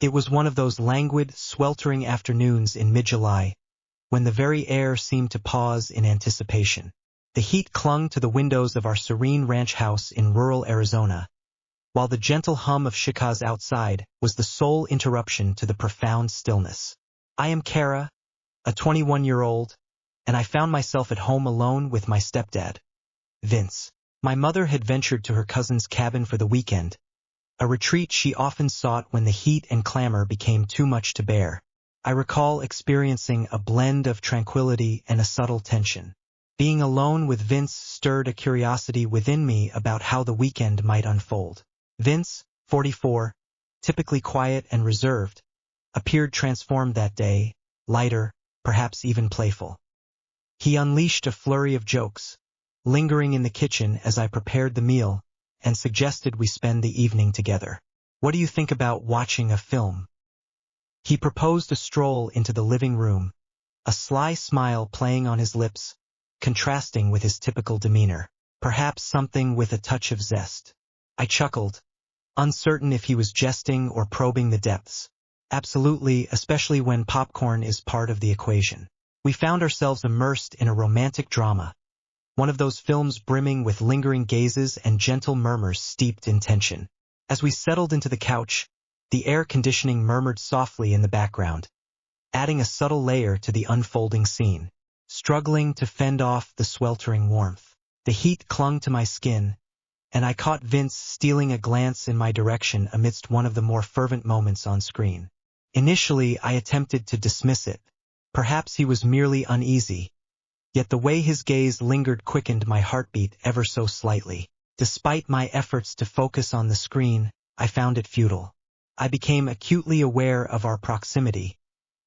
It was one of those languid, sweltering afternoons in mid-July, when the very air seemed to pause in anticipation. The heat clung to the windows of our serene ranch house in rural Arizona, while the gentle hum of cicadas outside was the sole interruption to the profound stillness. I am Kara, a 21-year-old, and I found myself at home alone with my stepdad, Vince. My mother had ventured to her cousin's cabin for the weekend, a retreat she often sought when the heat and clamor became too much to bear. I recall experiencing a blend of tranquility and a subtle tension. Being alone with Vince stirred a curiosity within me about how the weekend might unfold. Vince, 44, typically quiet and reserved, appeared transformed that day, lighter, perhaps even playful. He unleashed a flurry of jokes, lingering in the kitchen as I prepared the meal, and suggested we spend the evening together. "What do you think about watching a film?" He proposed a stroll into the living room, a sly smile playing on his lips, contrasting with his typical demeanor. Perhaps something with a touch of zest. I chuckled, uncertain if he was jesting or probing the depths. Absolutely, especially when popcorn is part of the equation. We found ourselves immersed in a romantic drama, one of those films brimming with lingering gazes and gentle murmurs steeped in tension. As we settled into the couch, the air conditioning murmured softly in the background, adding a subtle layer to the unfolding scene. Struggling to fend off the sweltering warmth, the heat clung to my skin, and I caught Vince stealing a glance in my direction amidst one of the more fervent moments on screen. Initially, I attempted to dismiss it. Perhaps he was merely uneasy, yet the way his gaze lingered quickened my heartbeat ever so slightly. Despite my efforts to focus on the screen, I found it futile. I became acutely aware of our proximity,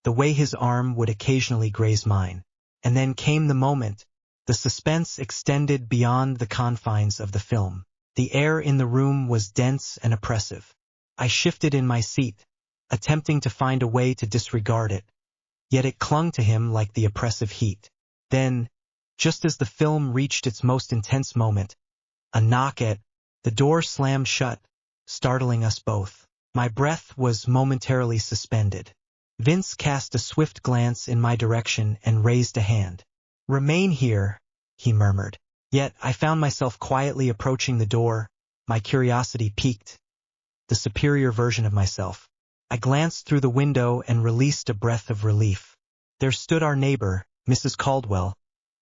the way his arm would occasionally graze mine. And then came the moment. The suspense extended beyond the confines of the film. The air in the room was dense and oppressive. I shifted in my seat, attempting to find a way to disregard it, yet it clung to him like the oppressive heat. Then, just as the film reached its most intense moment, a knock at the door slammed shut, startling us both. My breath was momentarily suspended. Vince cast a swift glance in my direction and raised a hand. "Remain here," he murmured. Yet I found myself quietly approaching the door, my curiosity piqued. The superior version of myself. I glanced through the window and released a breath of relief. There stood our neighbor, Mrs. Caldwell,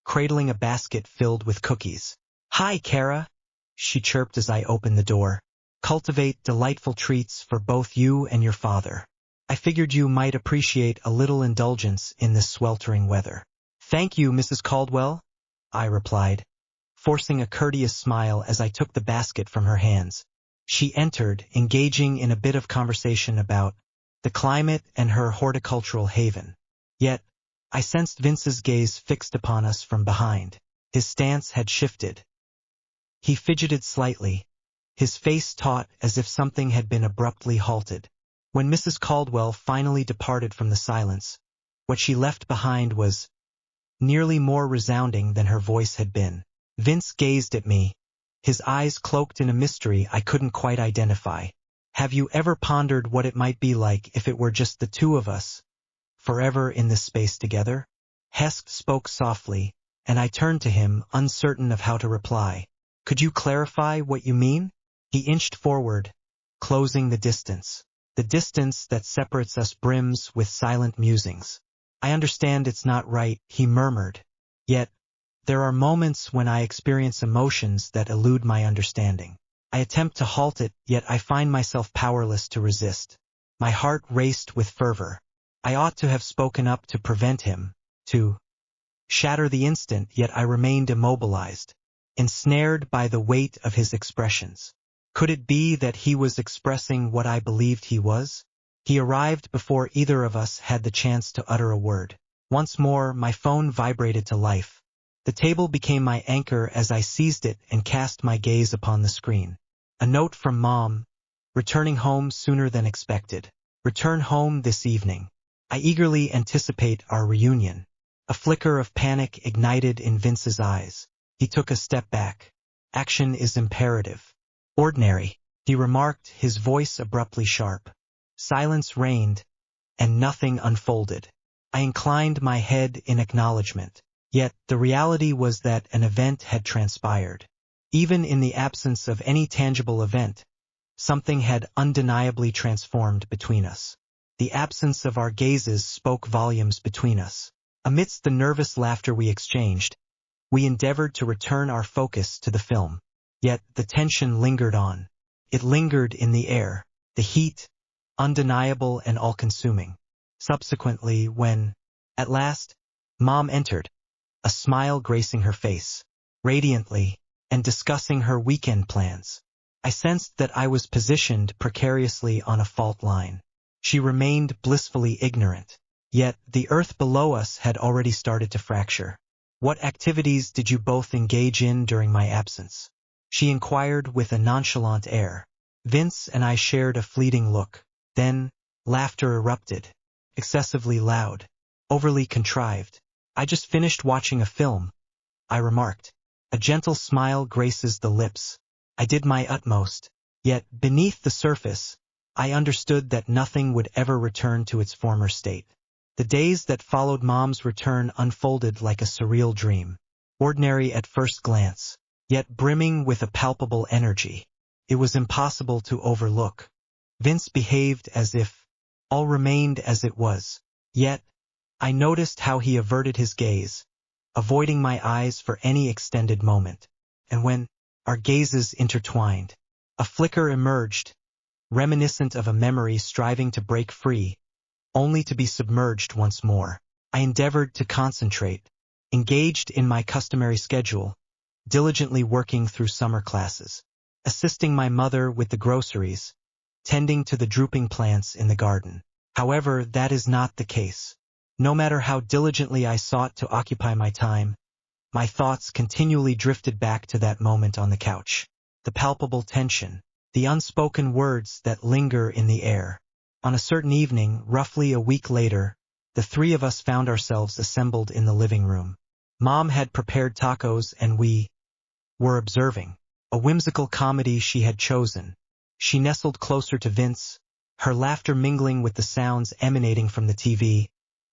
cradling a basket filled with cookies. "Hi, Kara," she chirped as I opened the door. "Cultivate delightful treats for both you and your father. I figured you might appreciate a little indulgence in this sweltering weather." "Thank you, Mrs. Caldwell," I replied, forcing a courteous smile as I took the basket from her hands. She entered, engaging in a bit of conversation about the climate and her horticultural haven. Yet, I sensed Vince's gaze fixed upon us from behind. His stance had shifted. He fidgeted slightly, his face taut as if something had been abruptly halted. When Mrs. Caldwell finally departed from the silence, what she left behind was nearly more resounding than her voice had been. Vince gazed at me, his eyes cloaked in a mystery I couldn't quite identify. "Have you ever pondered what it might be like if it were just the two of us, forever in this space together?" Hesketh spoke softly, and I turned to him, uncertain of how to reply. "Could you clarify what you mean?" He inched forward, closing the distance. The distance that separates us brims with silent musings. "I understand it's not right," he murmured. "Yet, there are moments when I experience emotions that elude my understanding. I attempt to halt it, yet I find myself powerless to resist." My heart raced with fervor. I ought to have spoken up to prevent him, to shatter the instant, yet I remained immobilized, ensnared by the weight of his expressions. Could it be that he was expressing what I believed he was? He arrived before either of us had the chance to utter a word. Once more, my phone vibrated to life. The table became my anchor as I seized it and cast my gaze upon the screen. A note from Mom, returning home sooner than expected. Return home this evening. I eagerly anticipate our reunion. A flicker of panic ignited in Vince's eyes. He took a step back. "Action is imperative." "Ordinary," he remarked, his voice abruptly sharp. Silence reigned, and nothing unfolded. I inclined my head in acknowledgement. Yet the reality was that an event had transpired. Even in the absence of any tangible event, something had undeniably transformed between us. The absence of our gazes spoke volumes between us. Amidst the nervous laughter we exchanged, we endeavored to return our focus to the film. Yet the tension lingered on. It lingered in the air, the heat, undeniable and all-consuming. Subsequently, when, at last, Mom entered, a smile gracing her face, radiantly, and discussing her weekend plans, I sensed that I was positioned precariously on a fault line. She remained blissfully ignorant. Yet the earth below us had already started to fracture. "What activities did you both engage in during my absence?" she inquired with a nonchalant air. Vince and I shared a fleeting look. Then, laughter erupted. Excessively loud. Overly contrived. "I just finished watching a film," I remarked. A gentle smile graces the lips. I did my utmost. Yet, beneath the surface, I understood that nothing would ever return to its former state. The days that followed Mom's return unfolded like a surreal dream. Ordinary at first glance, yet brimming with a palpable energy. It was impossible to overlook. Vince behaved as if all remained as it was. Yet, I noticed how he averted his gaze, avoiding my eyes for any extended moment. And when our gazes intertwined, a flicker emerged, reminiscent of a memory striving to break free, only to be submerged once more. I endeavored to concentrate, engaged in my customary schedule, diligently working through summer classes, assisting my mother with the groceries, tending to the drooping plants in the garden. However, that is not the case. No matter how diligently I sought to occupy my time, my thoughts continually drifted back to that moment on the couch. The palpable tension, the unspoken words that linger in the air. On a certain evening, roughly a week later, the three of us found ourselves assembled in the living room. Mom had prepared tacos and we were observing a whimsical comedy she had chosen. She nestled closer to Vince, her laughter mingling with the sounds emanating from the TV,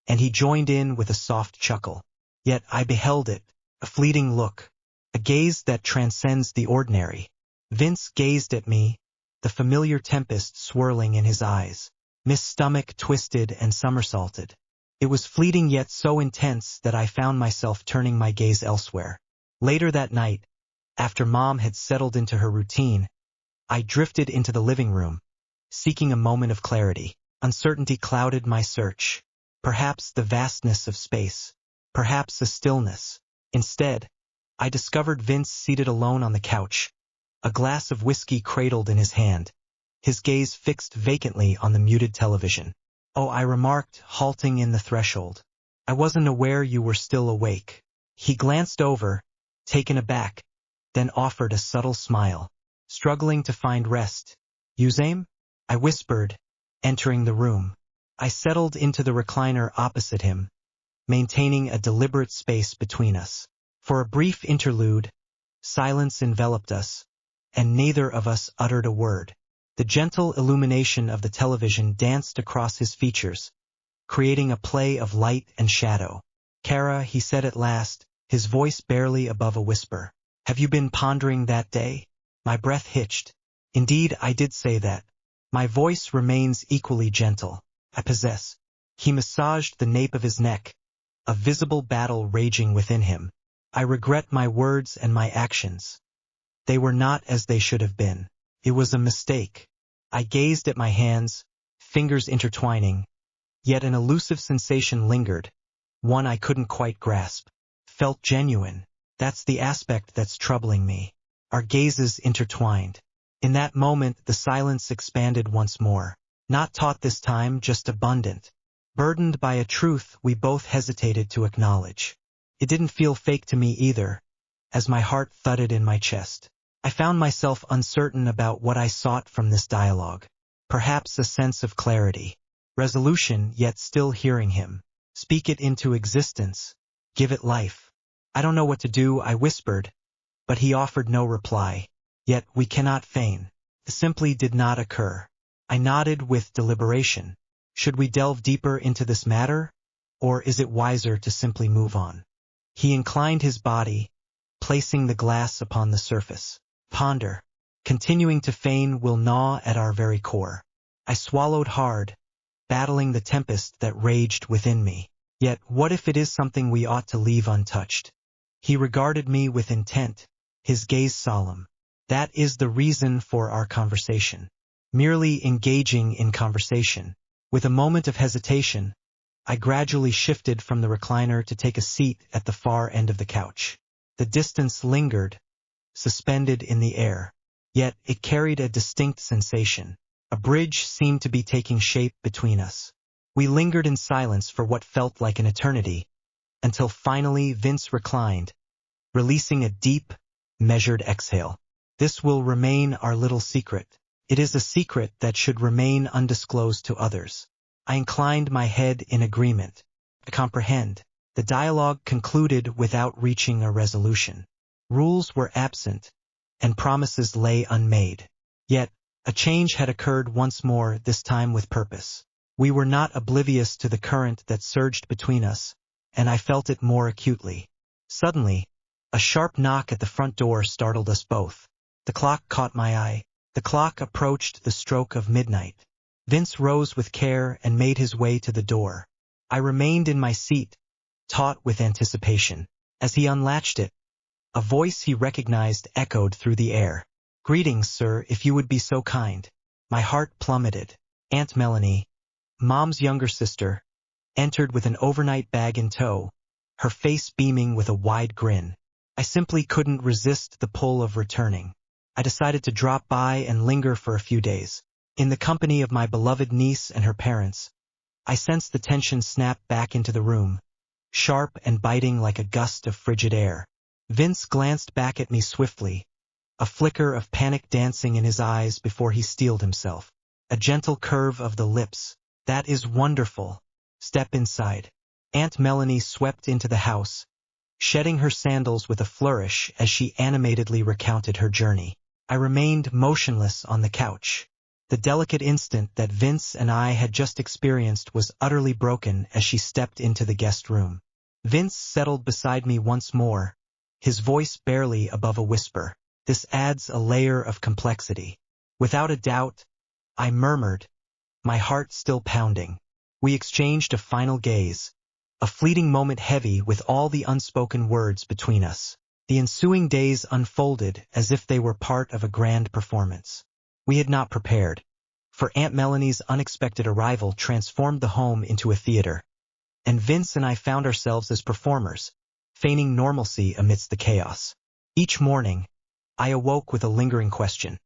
and he joined in with a soft chuckle. Yet I beheld it, a fleeting look, a gaze that transcends the ordinary. Vince gazed at me, the familiar tempest swirling in his eyes. Miss Stomach twisted and somersaulted. It was fleeting yet so intense that I found myself turning my gaze elsewhere. Later that night, after Mom had settled into her routine, I drifted into the living room, seeking a moment of clarity. Uncertainty clouded my search. Perhaps the vastness of space. Perhaps a stillness. Instead, I discovered Vince seated alone on the couch, a glass of whiskey cradled in his hand, his gaze fixed vacantly on the muted television. "Oh," I remarked, halting in the threshold. "I wasn't aware you were still awake." He glanced over, taken aback, then offered a subtle smile. "Struggling to find rest, Usaim?" I whispered, entering the room. I settled into the recliner opposite him, maintaining a deliberate space between us. For a brief interlude, silence enveloped us, and neither of us uttered a word. The gentle illumination of the television danced across his features, creating a play of light and shadow. "Kara," he said at last, his voice barely above a whisper, "have you been pondering that day?" My breath hitched. Indeed, I did say that. My voice remains equally gentle. I possess. He massaged the nape of his neck, a visible battle raging within him. "I regret my words and my actions. They were not as they should have been. It was a mistake." I gazed at my hands, fingers intertwining, yet an elusive sensation lingered, one I couldn't quite grasp. Felt genuine. That's the aspect that's troubling me. Our gazes intertwined. In that moment, the silence expanded once more. Not taut this time, just abundant. Burdened by a truth we both hesitated to acknowledge. It didn't feel fake to me either, as my heart thudded in my chest. I found myself uncertain about what I sought from this dialogue. Perhaps a sense of clarity. Resolution, yet still hearing him. Speak it into existence. Give it life. "I don't know what to do," I whispered, but he offered no reply. Yet we cannot feign. It simply did not occur. I nodded with deliberation. Should we delve deeper into this matter, or is it wiser to simply move on? He inclined his body, placing the glass upon the surface. Ponder. Continuing to feign will gnaw at our very core. I swallowed hard, battling the tempest that raged within me. Yet, what if it is something we ought to leave untouched? He regarded me with intent, his gaze solemn. That is the reason for our conversation. Merely engaging in conversation. With a moment of hesitation, I gradually shifted from the recliner to take a seat at the far end of the couch. The distance lingered, suspended in the air. Yet it carried a distinct sensation. A bridge seemed to be taking shape between us. We lingered in silence for what felt like an eternity, until finally Vince reclined, releasing a deep, measured exhale. This will remain our little secret. It is a secret that should remain undisclosed to others. I inclined my head in agreement. I comprehend. The dialogue concluded without reaching a resolution. Rules were absent, and promises lay unmade. Yet, a change had occurred once more, this time with purpose. We were not oblivious to the current that surged between us, and I felt it more acutely. Suddenly, a sharp knock at the front door startled us both. The clock caught my eye. The clock approached the stroke of midnight. Vince rose with care and made his way to the door. I remained in my seat, taut with anticipation. As he unlatched it, a voice he recognized echoed through the air. "Greetings, sir, if you would be so kind." My heart plummeted. Aunt Melanie, Mom's younger sister, entered with an overnight bag in tow, her face beaming with a wide grin. I simply couldn't resist the pull of returning. I decided to drop by and linger for a few days. In the company of my beloved niece and her parents, I sensed the tension snap back into the room, sharp and biting like a gust of frigid air. Vince glanced back at me swiftly, a flicker of panic dancing in his eyes before he steeled himself. A gentle curve of the lips. "That is wonderful. Step inside." Aunt Melanie swept into the house, shedding her sandals with a flourish as she animatedly recounted her journey. I remained motionless on the couch. The delicate instant that Vince and I had just experienced was utterly broken as she stepped into the guest room. Vince settled beside me once more, his voice barely above a whisper. "This adds a layer of complexity." "Without a doubt," I murmured, my heart still pounding. We exchanged a final gaze, a fleeting moment heavy with all the unspoken words between us. The ensuing days unfolded as if they were part of a grand performance. We had not prepared, for Aunt Melanie's unexpected arrival transformed the home into a theater, and Vince and I found ourselves as performers, feigning normalcy amidst the chaos. Each morning, I awoke with a lingering question.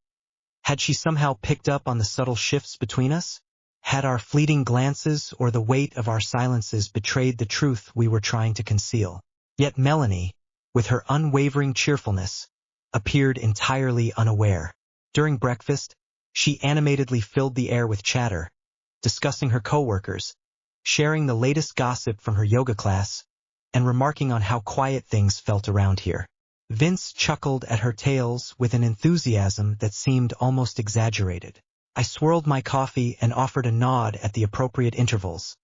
Had she somehow picked up on the subtle shifts between us? Had our fleeting glances or the weight of our silences betrayed the truth we were trying to conceal? Yet Melanie, with her unwavering cheerfulness, appeared entirely unaware. During breakfast, she animatedly filled the air with chatter, discussing her coworkers, sharing the latest gossip from her yoga class, and remarking on how quiet things felt around here. Vince chuckled at her tales with an enthusiasm that seemed almost exaggerated. I swirled my coffee and offered a nod at the appropriate intervals,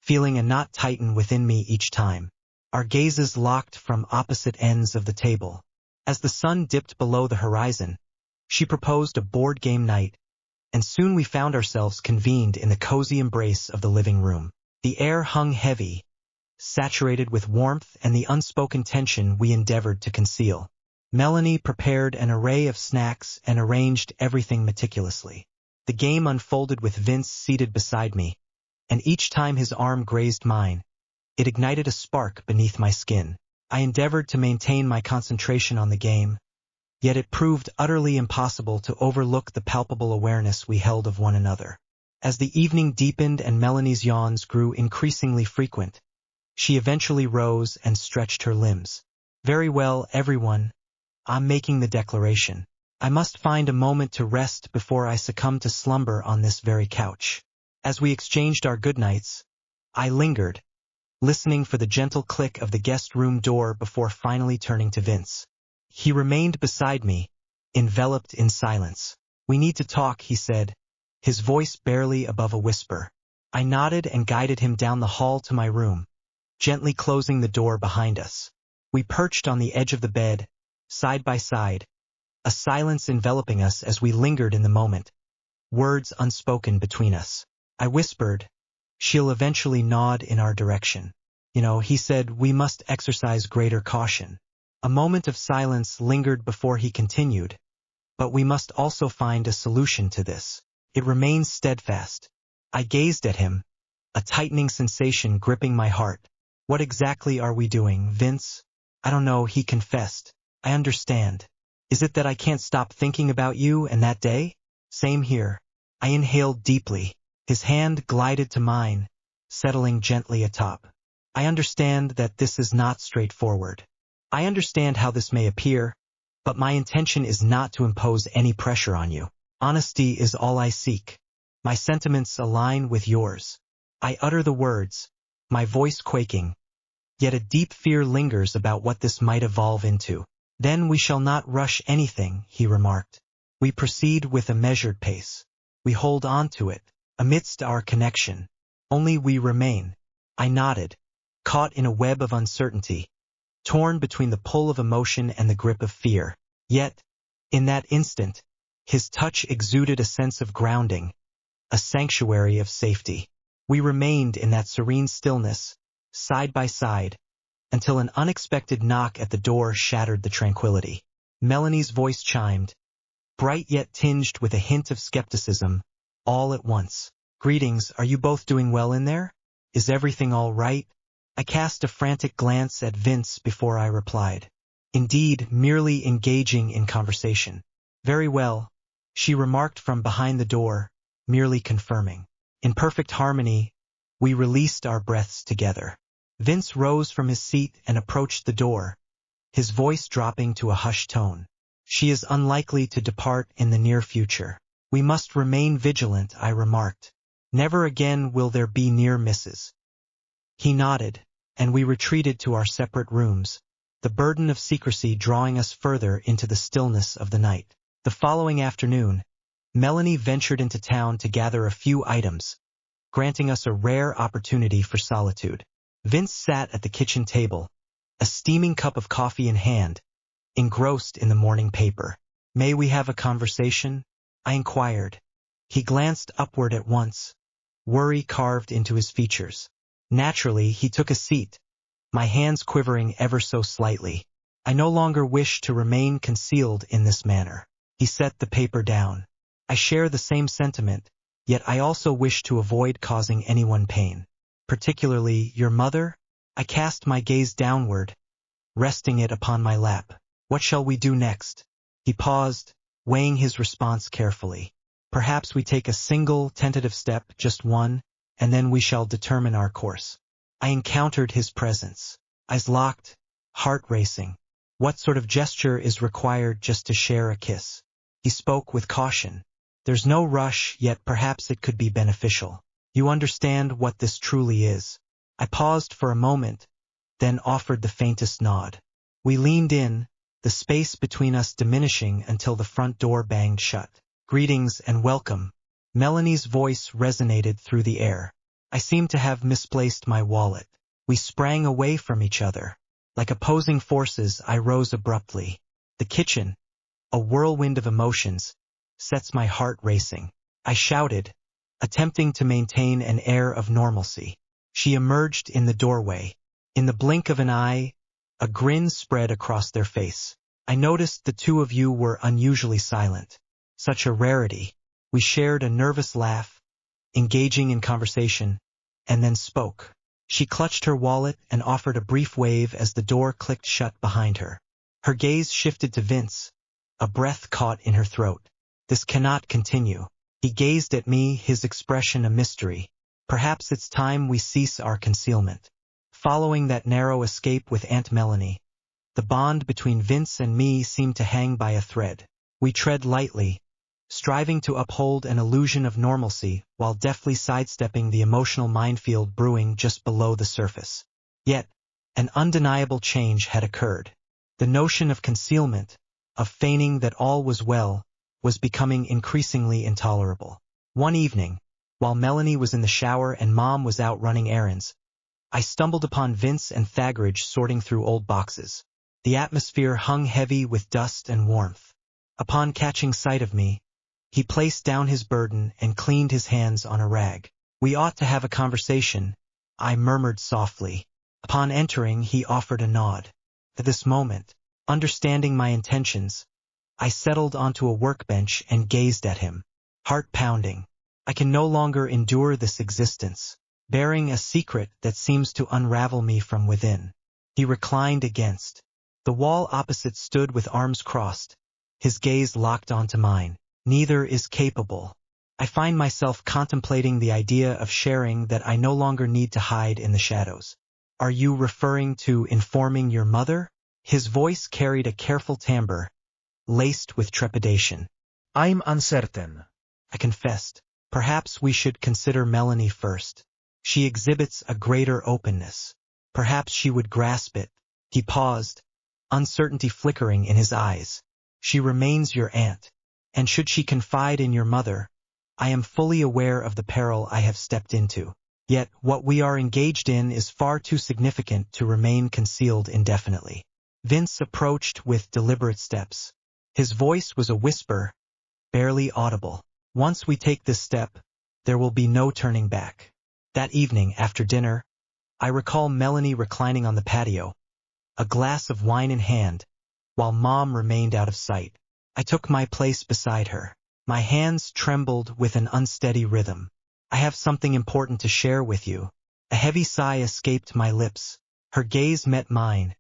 feeling a knot tighten within me each time. Our gazes locked from opposite ends of the table. As the sun dipped below the horizon, she proposed a board game night, and soon we found ourselves convened in the cozy embrace of the living room. The air hung heavy, saturated with warmth and the unspoken tension we endeavored to conceal. Melanie prepared an array of snacks and arranged everything meticulously. The game unfolded with Vince seated beside me, and each time his arm grazed mine, it ignited a spark beneath my skin. I endeavored to maintain my concentration on the game, yet it proved utterly impossible to overlook the palpable awareness we held of one another. As the evening deepened and Melanie's yawns grew increasingly frequent, she eventually rose and stretched her limbs. "Very well, everyone. I'm making the declaration. I must find a moment to rest before I succumb to slumber on this very couch." As we exchanged our goodnights, I lingered, listening for the gentle click of the guest room door before finally turning to Vince. He remained beside me, enveloped in silence. "We need to talk," he said, his voice barely above a whisper. I nodded and guided him down the hall to my room, gently closing the door behind us. We perched on the edge of the bed, side by side, a silence enveloping us as we lingered in the moment, words unspoken between us. I whispered, "She'll eventually nod in our direction." He said, "We must exercise greater caution." A moment of silence lingered before he continued, "But we must also find a solution to this." It remains steadfast. I gazed at him, a tightening sensation gripping my heart. "What exactly are we doing, Vince?" "I don't know," he confessed. "I understand. Is it that I can't stop thinking about you and that day?" "Same here." I inhaled deeply. His hand glided to mine, settling gently atop. "I understand that this is not straightforward. I understand how this may appear, but my intention is not to impose any pressure on you. Honesty is all I seek. My sentiments align with yours." I utter the words, my voice quaking, yet a deep fear lingers about what this might evolve into. "Then we shall not rush anything," he remarked. "We proceed with a measured pace. We hold on to it, amidst our connection. Only we remain." I nodded, caught in a web of uncertainty, torn between the pull of emotion and the grip of fear. Yet, in that instant, his touch exuded a sense of grounding, a sanctuary of safety. We remained in that serene stillness, side by side, until an unexpected knock at the door shattered the tranquility. Melanie's voice chimed, bright yet tinged with a hint of skepticism, all at once. "Greetings, are you both doing well in there? Is everything all right?" I cast a frantic glance at Vince before I replied. "Indeed, merely engaging in conversation." "Very well," she remarked from behind the door, merely confirming. In perfect harmony, we released our breaths together. Vince rose from his seat and approached the door, his voice dropping to a hushed tone. "She is unlikely to depart in the near future. We must remain vigilant," I remarked. "Never again will there be near misses." He nodded, and we retreated to our separate rooms, the burden of secrecy drawing us further into the stillness of the night. The following afternoon, Melanie ventured into town to gather a few items, granting us a rare opportunity for solitude. Vince sat at the kitchen table, a steaming cup of coffee in hand, engrossed in the morning paper. "May we have a conversation?" I inquired. He glanced upward at once, worry carved into his features. Naturally, he took a seat, my hands quivering ever so slightly. "I no longer wish to remain concealed in this manner." He set the paper down. "I share the same sentiment, yet I also wish to avoid causing anyone pain. Particularly your mother?" I cast my gaze downward, resting it upon my lap. "What shall we do next?" He paused, weighing his response carefully. "Perhaps we take a single, tentative step, just one, and then we shall determine our course." I encountered his presence, eyes locked, heart racing. "What sort of gesture is required just to share a kiss?" He spoke with caution. "There's no rush, yet perhaps it could be beneficial. You understand what this truly is." I paused for a moment, then offered the faintest nod. We leaned in, the space between us diminishing until the front door banged shut. "Greetings and welcome." Melanie's voice resonated through the air. I seemed to have misplaced my wallet. We sprang away from each other. Like opposing forces, I rose abruptly. The kitchen, a whirlwind of emotions, sets my heart racing. I shouted, attempting to maintain an air of normalcy. She emerged in the doorway. In the blink of an eye, a grin spread across their face. "I noticed the two of you were unusually silent. Such a rarity." We shared a nervous laugh, engaging in conversation, and then spoke. She clutched her wallet and offered a brief wave as the door clicked shut behind her. Her gaze shifted to Vince, a breath caught in her throat. "This cannot continue." He gazed at me, his expression a mystery. "Perhaps it's time we cease our concealment." Following that narrow escape with Aunt Melanie, the bond between Vince and me seemed to hang by a thread. We tread lightly, striving to uphold an illusion of normalcy while deftly sidestepping the emotional minefield brewing just below the surface. Yet, an undeniable change had occurred. The notion of concealment, of feigning that all was well, was becoming increasingly intolerable. One evening, while Melanie was in the shower and Mom was out running errands, I stumbled upon Vince and Thagridge sorting through old boxes. The atmosphere hung heavy with dust and warmth. Upon catching sight of me, he placed down his burden and cleaned his hands on a rag. "We ought to have a conversation," I murmured softly. Upon entering, he offered a nod. At this moment, understanding my intentions, I settled onto a workbench and gazed at him, heart pounding. I can no longer endure this existence, bearing a secret that seems to unravel me from within. He reclined against the wall opposite, stood with arms crossed, his gaze locked onto mine. Neither is capable. I find myself contemplating the idea of sharing that I no longer need to hide in the shadows. "Are you referring to informing your mother?" His voice carried a careful timbre, laced with trepidation. I'm uncertain, I confessed. "Perhaps we should consider Melanie first. She exhibits a greater openness. Perhaps she would grasp it." He paused, uncertainty flickering in his eyes. "She remains your aunt, and should she confide in your mother, I am fully aware of the peril I have stepped into. Yet what we are engaged in is far too significant to remain concealed indefinitely." Vince approached with deliberate steps. His voice was a whisper, barely audible. "Once we take this step, there will be no turning back." That evening, after dinner, I recall Melanie reclining on the patio, a glass of wine in hand, while Mom remained out of sight. I took my place beside her. My hands trembled with an unsteady rhythm. "I have something important to share with you." A heavy sigh escaped my lips. Her gaze met mine,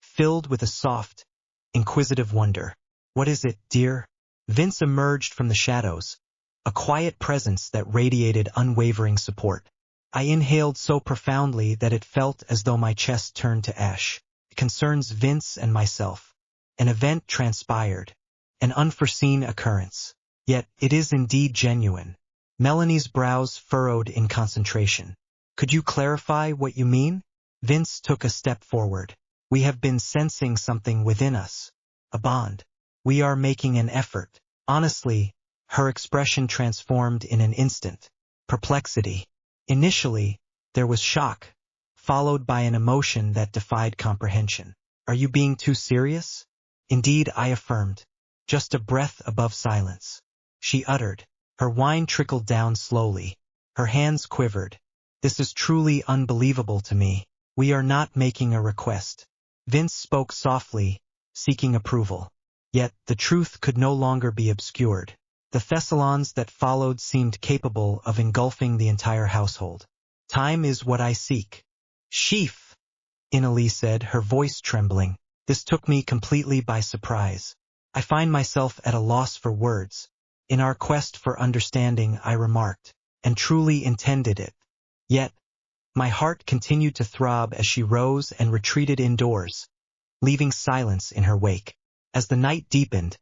filled with a soft, inquisitive wonder. "What is it, dear?" Vince emerged from the shadows, a quiet presence that radiated unwavering support. I inhaled so profoundly that it felt as though my chest turned to ash. "It concerns Vince and myself. An event transpired, an unforeseen occurrence. Yet it is indeed genuine." Melanie's brows furrowed in concentration. "Could you clarify what you mean?" Vince took a step forward. "We have been sensing something within us. A bond. We are making an effort." Honestly, her expression transformed in an instant. Perplexity. Initially, there was shock, followed by an emotion that defied comprehension. "Are you being too serious?" "Indeed," I affirmed. "Just a breath above silence." She uttered. Her wine trickled down slowly. Her hands quivered. "This is truly unbelievable to me. We are not making a request." Vince spoke softly, seeking approval. Yet the truth could no longer be obscured. The Thessalons that followed seemed capable of engulfing the entire household. "Time is what I seek." "Sheaf," Inali said, her voice trembling. This took me completely by surprise. I find myself at a loss for words. "In our quest for understanding," I remarked, and truly intended it. Yet, my heart continued to throb as she rose and retreated indoors, leaving silence in her wake. As the night deepened,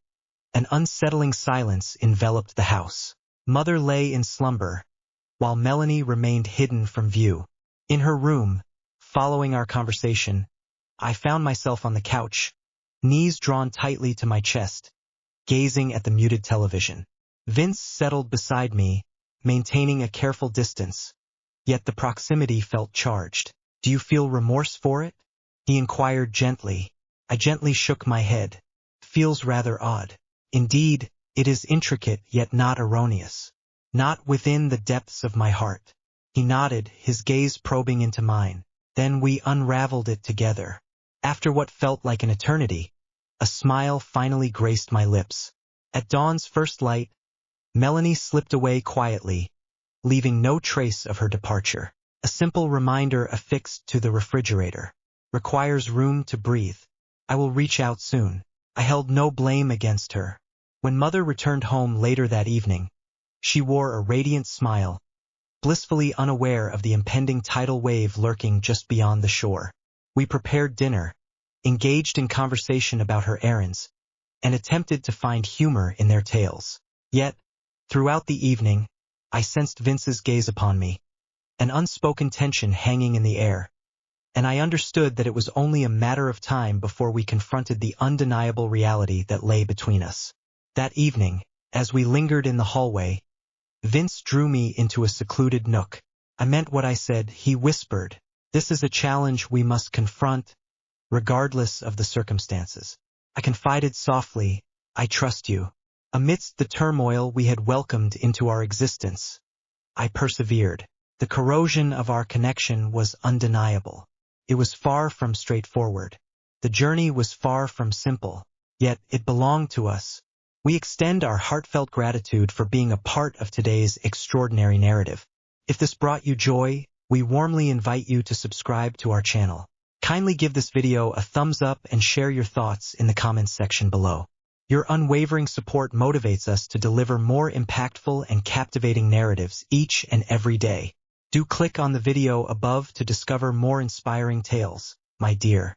an unsettling silence enveloped the house. Mother lay in slumber, while Melanie remained hidden from view. In her room, following our conversation, I found myself on the couch, knees drawn tightly to my chest, gazing at the muted television. Vince settled beside me, maintaining a careful distance, yet the proximity felt charged. "Do you feel remorse for it?" he inquired gently. I gently shook my head. "Feels rather odd." "Indeed, it is intricate yet not erroneous. Not within the depths of my heart." He nodded, his gaze probing into mine. Then we unraveled it together. After what felt like an eternity, a smile finally graced my lips. At dawn's first light, Melanie slipped away quietly, leaving no trace of her departure. A simple reminder affixed to the refrigerator. "Requires room to breathe. I will reach out soon." I held no blame against her. When Mother returned home later that evening, she wore a radiant smile, blissfully unaware of the impending tidal wave lurking just beyond the shore. We prepared dinner, engaged in conversation about her errands, and attempted to find humor in their tales. Yet, throughout the evening, I sensed Vince's gaze upon me, an unspoken tension hanging in the air, and I understood that it was only a matter of time before we confronted the undeniable reality that lay between us. That evening, as we lingered in the hallway, Vince drew me into a secluded nook. I meant what I said, he whispered. This is a challenge we must confront, regardless of the circumstances. I confided softly, I trust you. Amidst the turmoil we had welcomed into our existence, I persevered. The corrosion of our connection was undeniable. It was far from straightforward. The journey was far from simple, yet it belonged to us. We extend our heartfelt gratitude for being a part of today's extraordinary narrative. If this brought you joy, we warmly invite you to subscribe to our channel. Kindly give this video a thumbs up and share your thoughts in the comments section below. Your unwavering support motivates us to deliver more impactful and captivating narratives each and every day. Do click on the video above to discover more inspiring tales, my dear.